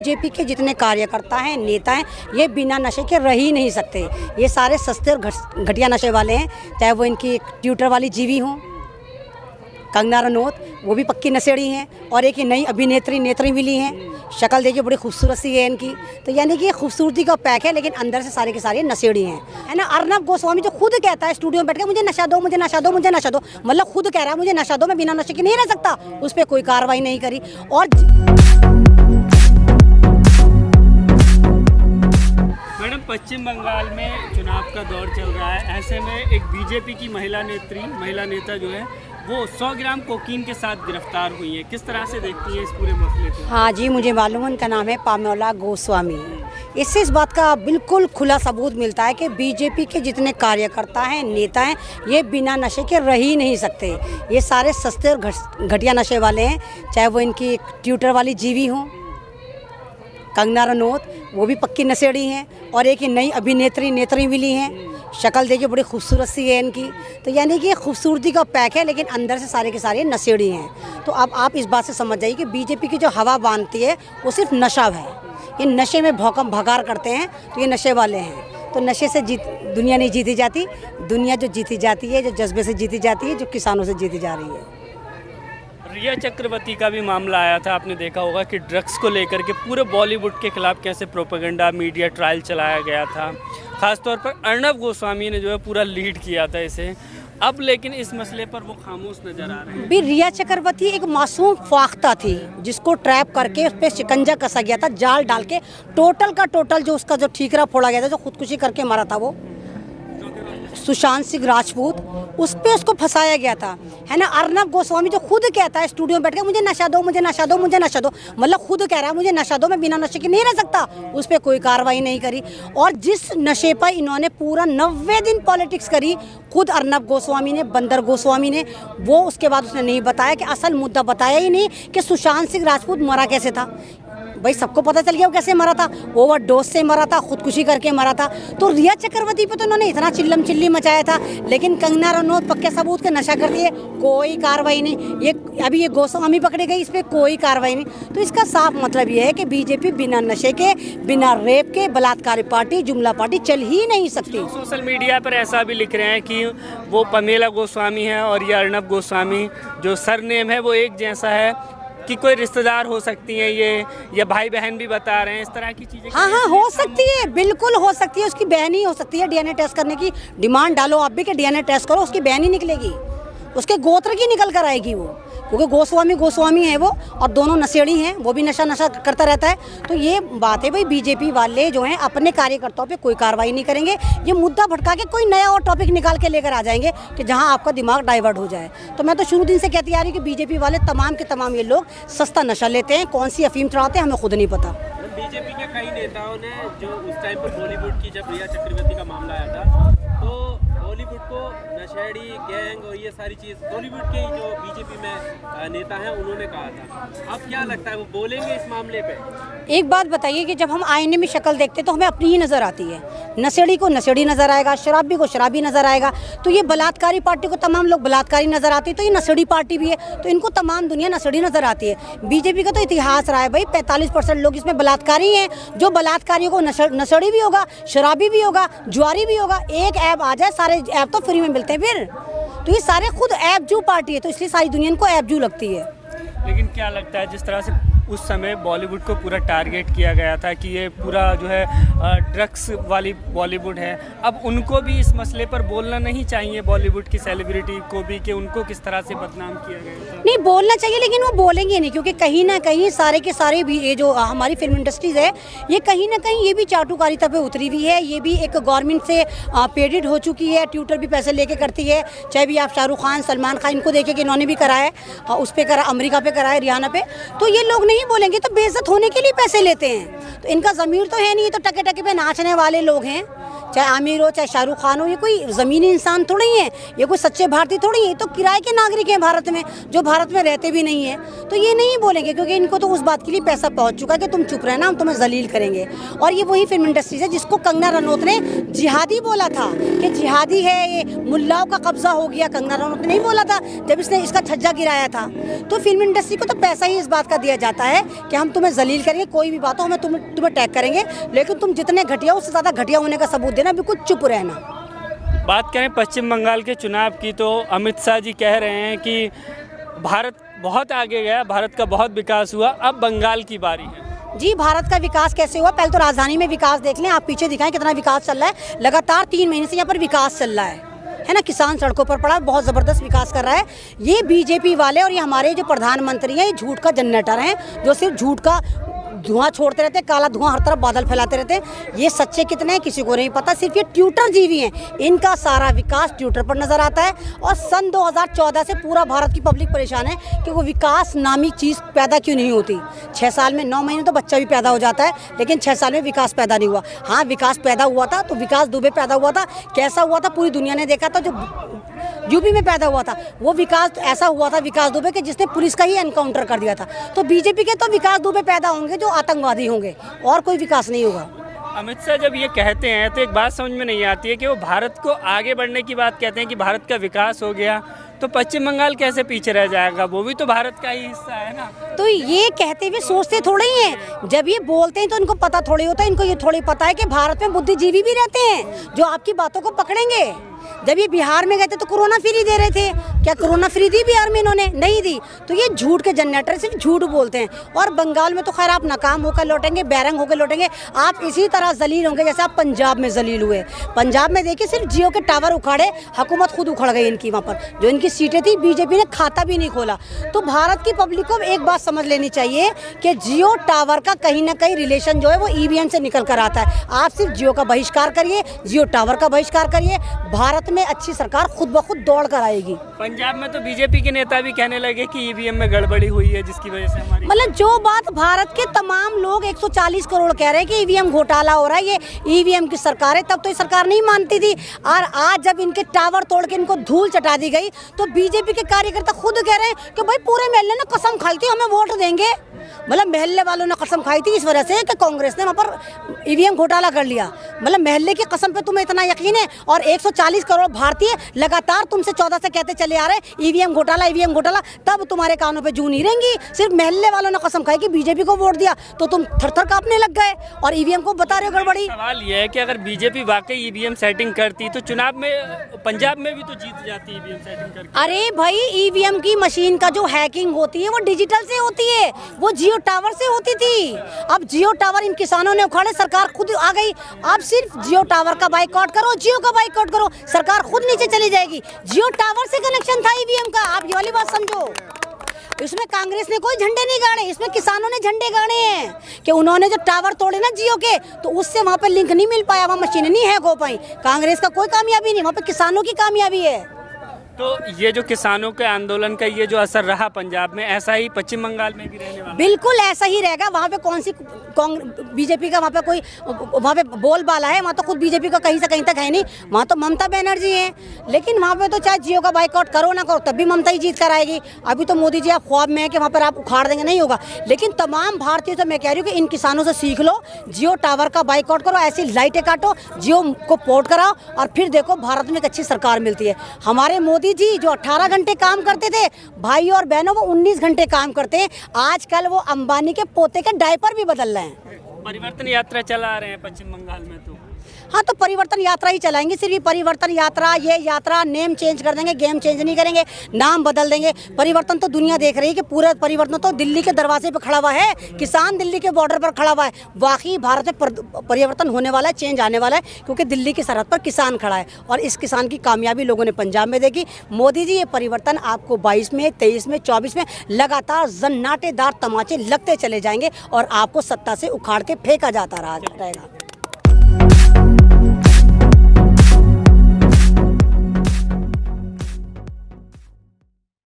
BJP के जितने कार्यकर्ता हैं, नेता हैं, ये बिना नशे के रह ही नहीं सकते। ये सारे सस्ते और घटिया नशे वाले हैं। चाहे वो इनकी ट्विटर वाली जीवी हों, कंगना रनौत, वो भी पक्की नशेड़ी हैं। और एक ये नई अभिनेत्री नेत्री मिली हैं, शक्ल देखिए बड़ी खूबसूरत सी है इनकी। तो यानी कि ये खूबसूरती का पैक है, लेकिन अंदर से सारे के सारे नशेड़ी हैं, है ना। अर्नब गोस्वामी जो खुद कहता है स्टूडियो में बैठ के, मुझे नशा दो, मुझे नशा दो, मुझे नशा दो, मतलब खुद कह रहा है मुझे नशा दो, मैं बिना नशे के नहीं रह सकता। उस पर कोई कार्रवाई नहीं करी। और मैडम, पश्चिम बंगाल में चुनाव का दौर चल रहा है। ऐसे में एक बीजेपी की महिला नेता जो है वो 100 ग्राम कोकीन के साथ गिरफ्तार हुई है। किस तरह से देखती है इस पूरे मसले को? हाँ जी, मुझे मालूम है, उनका नाम है पामेला गोस्वामी। इससे इस बात का बिल्कुल खुला सबूत मिलता है कि बीजेपी के जितने कार्यकर्ता हैं, नेता हैं, ये बिना नशे के रह ही नहीं सकते। ये सारे सस्ते और घटिया नशे वाले हैं। चाहे वो इनकी ट्विटर वाली जीवी हों, कंगना रनौत, वो भी पक्की नशेड़ी हैं। और एक ये नई अभिनेत्री नेत्री मिली हैं, शक्ल देखिए बड़ी खूबसूरत सी है इनकी। तो यानी कि ये खूबसूरती का पैक है, लेकिन अंदर से सारे के सारे नशेड़ी हैं। तो अब आप इस बात से समझ जाइए कि बीजेपी की जो हवा बांधती है वो सिर्फ नशा है। ये नशे में भौकम भगार करते हैं, तो ये नशे वाले हैं। तो नशे से दुनिया नहीं जीती जाती। दुनिया जो जीती जाती है, जो जज्बे से जीती जाती है, जो किसानों से जीती जा रही है। रिया चक्रवर्ती का भी मामला आया था, आपने देखा होगा कि ड्रग्स को लेकर के पूरे बॉलीवुड के खिलाफ कैसे प्रोपेगेंडा मीडिया ट्रायल चलाया गया था। खासतौर पर अर्नब गोस्वामी ने जो है पूरा लीड किया था इसे। अब लेकिन इस मसले पर वो खामोश नजर आ रहे हैं। भी रिया चक्रवर्ती एक मासूम फाख्ता थी, जिसको ट्रैप करके उस पर शिकंजा कसा गया था, जाल डाल के। टोटल का टोटल जो उसका जो ठीकरा फोड़ा गया था, जो खुदकुशी करके मारा था वो सुशांत सिंह राजपूत, उस पे उसको फंसाया गया था, है ना। अर्नब गोस्वामी जो खुद कहता है स्टूडियो में बैठ के, मुझे नशा दो, मुझे नशा दो, मुझे नशा दो, मतलब खुद कह रहा है मुझे नशा दो, मैं बिना नशे के नहीं रह सकता। उस पर कोई कार्रवाई नहीं करी। और जिस नशे पर इन्होंने पूरा 90 दिन पॉलिटिक्स करी, खुद अर्नब गोस्वामी ने, बंदर गोस्वामी ने, वो उसके बाद उसने नहीं बताया कि असल मुद्दा बताया ही नहीं कि सुशांत सिंह राजपूत मरा कैसे था। भाई सबको पता चल गया वो कैसे मरा था, ओवरडोज से मरा था, खुदकुशी करके मरा था। तो रिया चक्रवर्ती पे तो इन्होंने इतना चिल्लम चिल्ली मचाया था, लेकिन कंगना रनौत पक्के सबूत के नशा कर दिए, कोई कार्रवाई नहीं। ये अभी ये गोस्वामी पकड़े गई, इस पर कोई कार्रवाई नहीं। तो इसका साफ मतलब ये है कि बीजेपी बिना नशे के, बिना रेप के बलात्कारी पार्टी, जुमला पार्टी चल ही नहीं सकती। सोशल मीडिया पर ऐसा भी लिख रहे हैं कि वो पामेला गोस्वामी है और ये अर्नब गोस्वामी जो सरनेम है वो एक जैसा है, कि कोई रिश्तेदार हो सकती हैं ये, या भाई बहन भी बता रहे हैं, इस तरह की चीजें। हाँ, हो सकती है, बिल्कुल हो सकती है। उसकी बहन ही हो सकती है। डीएनए टेस्ट करने की डिमांड डालो आप भी कि डीएनए टेस्ट करो, उसकी बहन ही निकलेगी, उसके गोत्र की निकल कर आएगी वो, क्योंकि गोस्वामी है वो, और दोनों नशेड़ी हैं। वो भी नशा करता रहता है। तो ये बात है भाई, बीजेपी वाले जो हैं अपने कार्यकर्ताओं पे कोई कार्रवाई नहीं करेंगे। ये मुद्दा भटका के कोई नया और टॉपिक निकाल के लेकर आ जाएंगे कि जहां आपका दिमाग डाइवर्ट हो जाए। तो मैं तो शुरू दिन से कहती आ रही कि बीजेपी वाले तमाम के तमाम ये लोग सस्ता नशा लेते हैं। कौन सी अफीम चढ़ाते हैं हमें खुद नहीं पता। बीजेपी के कई नेताओं ने जो उस टाइम पर बॉलीवुड की, जब रिया चक्रवर्ती का मामला आया था, तो बॉलीवुड को नशेड़ी, गैंग और ये सारी चीज़ बॉलीवुड के जो बीजेपी में नेता हैं उन्होंने कहा था। अब क्या लगता है वो बोलेंगे इस मामले पे? एक बात बताइए कि जब हम आईने में शक्ल देखते तो हमें अपनी ही नज़र आती है। नशेड़ी को नशेड़ी नज़र आएगा, शराबी को शराबी नज़र आएगा। तो ये बलात्कारी पार्टी को तमाम लोग बलात्कारी नज़र आती है, तो ये नशेड़ी पार्टी भी है, तो इनको तमाम दुनिया नशेड़ी नज़र आती है। बीजेपी का तो इतिहास रहा है भाई, 45% लोग इसमें बलात्कारी हैं। जो बलात्कारियों को नशेड़ी भी होगा, शराबी भी होगा, जुआरी भी होगा। एक ऐप आ जाए, सारे ऐप तो फ्री में मिलते हैं फिर। तो ये सारे खुद ऐपजू पार्टी है, तो इसलिए सारी दुनिया इनको ऐपजू लगती है। लेकिन क्या लगता है, जिस तरह से उस समय बॉलीवुड को पूरा टारगेट किया गया था कि ये पूरा जो है ड्रग्स वाली बॉलीवुड है, अब उनको भी इस मसले पर बोलना नहीं चाहिए, बॉलीवुड की सेलिब्रिटी को भी, कि उनको किस तरह से बदनाम किया गया था? नहीं, बोलना चाहिए, लेकिन वो बोलेंगे नहीं, क्योंकि कहीं ना कहीं सारे के सारे भी ये जो हमारी फिल्म इंडस्ट्रीज है, ये कहीं ना कहीं ये भी चाटुकारिता पे उतरी हुई है। ये भी एक गवर्नमेंट से पेडेड हो चुकी है। ट्विटर भी पैसे लेके करती है। चाहे भी आप शाहरुख खान, सलमान खान, इनको देखे कि इन्होंने भी करा है, उस पर करा, अमेरिका पे करा है, रिहाना पे। तो ये लोग नहीं बोलेंगे, तो बेइज्जत होने के लिए पैसे लेते हैं। तो इनका ज़मीर तो है नहीं, तो टके टके पे नाचने वाले लोग हैं। चाहे आमिर हो चाहे शाहरुख खान हो, ये कोई ज़मीनी इंसान थोड़ी है, ये कोई सच्चे भारतीय थोड़ी है, ये तो किराए के नागरिक हैं भारत में, जो भारत में रहते भी नहीं है। तो ये नहीं बोलेंगे क्योंकि इनको तो उस बात के लिए पैसा पहुंच चुका है कि तुम चुप रहना, हम तुम्हें जलील करेंगे। और ये वही फिल्म इंडस्ट्री है जिसको कंगना रनौत ने जिहादी बोला था कि जिहादी है, ये मुल्लाओं का कब्जा हो गया। कंगना रनौत ने नहीं बोला था जब इसने इसका छज्जा गिराया था। तो फिल्म इंडस्ट्री को तो पैसा ही इस बात का दिया जाता है कि हम तुम्हें जलील करेंगे, कोई भी बात हो हमें तुम्हें टैग करेंगे, लेकिन तुम जितने घटिया उससे ज़्यादा घटिया होने का सबूत देना, बिल्कुल चुप रहना। बात करें पश्चिम बंगाल के चुनाव की तो अमित शाह जी कह रहे हैं कि भारत बहुत आगे गया, भारत का बहुत विकास हुआ, अब बंगाल की बारी है। जी, भारत का विकास कैसे हुआ? पहले तो राजधानी में विकास देख लें, आप पीछे दिखाएं कितना विकास चल रहा है। लगातार 3 महीने से यहाँ पर विकास चल रहा है ना। किसान सड़कों पर पड़ा, बहुत ज़बरदस्त विकास कर रहा है। ये बीजेपी वाले और ये हमारे जो प्रधानमंत्री हैं, ये झूठ का जनरेटर हैं, जो सिर्फ झूठ का धुआं छोड़ते रहते हैं, काला धुआं हर तरफ बादल फैलाते रहते हैं। ये सच्चे कितने हैं किसी को नहीं पता, सिर्फ ये ट्विटर जीवी हैं। इनका सारा विकास ट्विटर पर नजर आता है। और सन 2014 से पूरा भारत की पब्लिक परेशान है कि वो विकास नामी चीज़ पैदा क्यों नहीं होती। 6 साल में 9 महीने तो बच्चा भी पैदा हो जाता है, लेकिन 6 साल में विकास पैदा नहीं हुआ। हाँ, विकास पैदा हुआ था तो विकास दुबे पैदा हुआ था। कैसा हुआ था पूरी दुनिया ने देखा था। जो यूपी में पैदा हुआ था वो विकास ऐसा हुआ था, विकास दुबे के, जिसने पुलिस का ही एनकाउंटर कर दिया था। तो बीजेपी के तो विकास दुबे पैदा होंगे जो आतंकवादी होंगे, और कोई विकास नहीं होगा। अमित शाह जब ये कहते हैं तो एक बात समझ में नहीं आती है कि वो भारत को आगे बढ़ने की बात कहते हैं कि भारत का विकास हो गया, तो पश्चिम बंगाल कैसे पीछे रह जाएगा? वो भी तो भारत का ही हिस्सा है ना। तो ये कहते हुए सोचते थोड़े ही हैं, जब ये बोलते हैं तो इनको पता थोड़ी होता है। इनको ये थोड़ी पता है कि भारत में बुद्धिजीवी भी रहते हैं जो आपकी बातों को पकड़ेंगे। जब ये बिहार में गए थे तो कोरोना फ्री दे रहे थे, क्या कोरोना फ्री दी बिहार में? इन्होंने नहीं दी। तो ये झूठ के जनरेटर सिर्फ झूठ बोलते हैं। और बंगाल में तो खैर आप नाकाम होकर लौटेंगे, बैरंग होकर लौटेंगे। आप इसी तरह जलील होंगे जैसे आप पंजाब में जलील हुए। पंजाब में देखिए सिर्फ जियो के टावर उखाड़े, हुकूमत खुद उखड़ गई इनकी। वहाँ पर जो इनकी सीटें थी बीजेपी ने खाता भी नहीं खोला। तो भारत की पब्लिक को एक बात समझ लेनी चाहिए कि जियो टावर का कहीं ना कहीं रिलेशन जो है वो ईवीएम से निकल कर आता है। आप सिर्फ जियो का बहिष्कार करिए, जियो टावर का बहिष्कार करिए, भारत में अच्छी सरकार खुद ब खुद दौड़ कर आएगी। पंजाब में तो बीजेपी के नेता भी कहने लगे कि ईवीएम में गड़बड़ी हुई है जिसकी वजह से हमारी, मतलब जो बात भारत के तमाम लोग 140 करोड़ कह रहे हैं कि ईवीएम घोटाला हो रहा है, ये ईवीएम की सरकार है, तब तो ये सरकार नहीं मानती थी। और आज जब इनके टावर तोड़ के इनको धूल चटा दी गई तो बीजेपी के कार्यकर्ता खुद कह रहे हैं कि भाई पूरे मोहल्ले ने कसम खाई थी हमें वोट देंगे। मतलब मोहल्ले वालों ने कसम खाई थी इस वजह से कि कांग्रेस ने वहाँ पर ईवीएम घोटाला कर लिया। मतलब मोहल्ले की कसम पे तुम्हें इतना यकीन है। और 140 करोड़ भारतीय लगातार तुमसे 14 से कहते चले आ रहे हैं ईवीएम घोटाला, ईवीएम घोटाला, तब तुम्हारे कानों पे जूं नहीं रहेंगी। सिर्फ मोहल्ले वालों ने कसम खाई कि बीजेपी को वोट दिया तो तुम थर-थर कांपने लग गए और ईवीएम को बता रहे हो गड़बड़ी। सवाल ये है कि अगर बीजेपी वाकई ईवीएम सेटिंग करती तो चुनाव में पंजाब में भी तो जीत जाती ईवीएम सेटिंग करके। अरे भाई, ईवीएम की मशीन का जो हैकिंग होती है वो डिजिटल से होती है, वो जियो टावर से होती थी। अब जियो टावर इन किसानों ने उखाड़े, सरकार खुद आ गई। अब सिर्फ जियो टावर का बाइकआउट करो, जियो का बाइकआउट करो, सरकार खुद नीचे चली जाएगी। जियो टावर से कनेक्शन था ईवीएम का, आप ये वाली बात समझो। इसमें कांग्रेस ने कोई झंडे नहीं गाड़े, इसमें किसानों ने झंडे गाड़े हैं कि उन्होंने जो टावर तोड़े ना जियो के, तो उससे वहाँ पे लिंक नहीं मिल पाया, वहाँ मशीनें नहीं हैक हो पाई। कांग्रेस का कोई कामयाबी नहीं, वहाँ पे किसानों की कामयाबी है। तो ये जो किसानों के आंदोलन का ये जो असर रहा पंजाब में, ऐसा ही पश्चिम बंगाल में भी रहने वाला? बिल्कुल ऐसा ही रहेगा। वहाँ पे कौन सी बीजेपी का वहाँ पे कोई वहाँ पे बोलबाला है? वहाँ तो खुद बीजेपी का कहीं से कहीं तक है नहीं, वहाँ तो ममता बनर्जी है। लेकिन वहाँ पे तो चाहे जियो का बाइकआउट करो ना करो, तब भी ममता ही जीत कर आएगी। अभी तो मोदी जी आप ख्वाब में है कि वहाँ पर आप उखाड़ देंगे, नहीं होगा। लेकिन तमाम भारतीय तो मैं कह रही हूँ कि इन किसानों से सीख लो, जियो टावर का बाइकआउट करो, ऐसी लाइटें काटो, जियो को पोर्ट कराओ और फिर देखो भारत में एक अच्छी सरकार मिलती है। हमारे मोदी जी जो 18 घंटे काम करते थे, भाई और बहनों वो 19 घंटे काम करते हैं। आजकल वो अंबानी के पोते के डायपर भी बदल रहे हैं। परिवर्तन यात्रा चला रहे हैं पश्चिम बंगाल में तो। हाँ, तो परिवर्तन यात्रा ही चलाएंगे, सिर्फ परिवर्तन यात्रा। ये यात्रा नेम चेंज कर देंगे, गेम चेंज नहीं करेंगे, नाम बदल देंगे। परिवर्तन तो दुनिया देख रही है कि पूरा परिवर्तन तो दिल्ली के दरवाजे पर खड़ा हुआ है, किसान दिल्ली के बॉर्डर पर खड़ा हुआ है। वाकई भारत में परिवर्तन होने वाला है, चेंज आने वाला है, क्योंकि दिल्ली की सरहद पर किसान खड़ा है और इस किसान की कामयाबी लोगों ने पंजाब में देखी। मोदी जी, ये परिवर्तन आपको 22 में, 23 में, 24 में लगातार जन्नाटेदार तमाचे लगते चले जाएंगे और आपको सत्ता से उखाड़ के फेंका जाता रहेगा।